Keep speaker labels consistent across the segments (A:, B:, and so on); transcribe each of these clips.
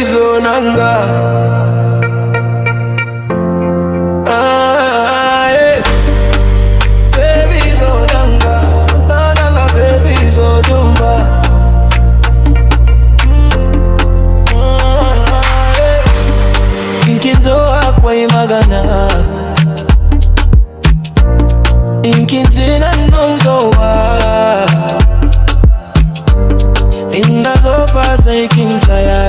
A: baby zonanga. Baby zonanga, nanga baby zodumba. Inkinzoa kwa imagana, inkinzina nongoa. Innazofa saikinzaya,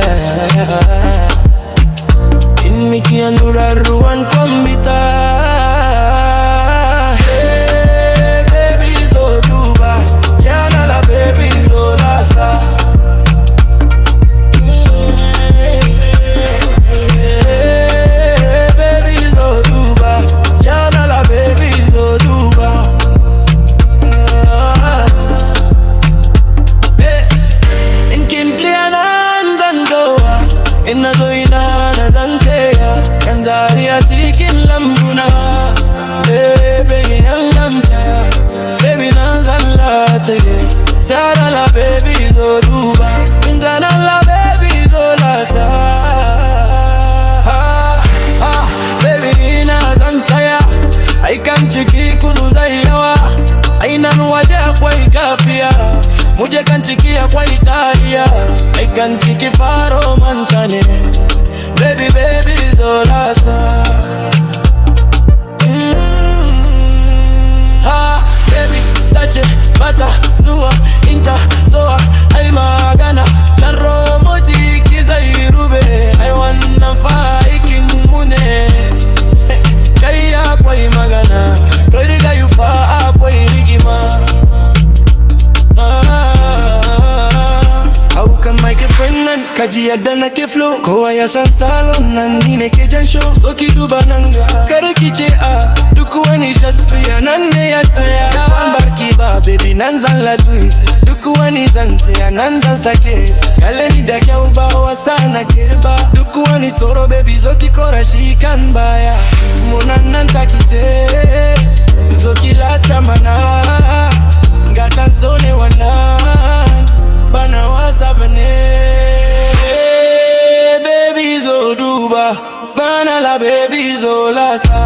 A: inmikiandura ruan kombita. Hey, baby zoduba, yana la baby zolasa. Inazoina nazantea Kanzaria tikin lambuna. Baby yangamta, baby nanzalate. Zara la baby zoduba, inzana la baby zolasa. Baby nazantaya, aikamchiki kunuzayawa. Aina nuwaja kwa ikapia, muje kanchikia kwa Italia. Aikanchiki faro mankane, baby baby zolasa. Baby tache bata zuwa inta zoa. Ay magana chanro moji kiza irube. Ay wanna faikin mune kaya kwa imagana. Koriga yufa kwa irigima. Kaji adana ke flow kowa ya san salon nan ni ne ke jan show. So ki duba nanga kar ki ce a duk wani shafiya nan ne ya tsaya. Ban barki ba baby nan zan latu, duk wani zan tsaya nan zan sake. Kalle ni da kyau ba wasa na ke ba, duk wani tsoro baby zo ki kora shi kan baya. Munan nan ta ki ce zo ki latsa mana, gatan so ne wannan bana wasa bane. Baby zoduba, bana la baby zolasa.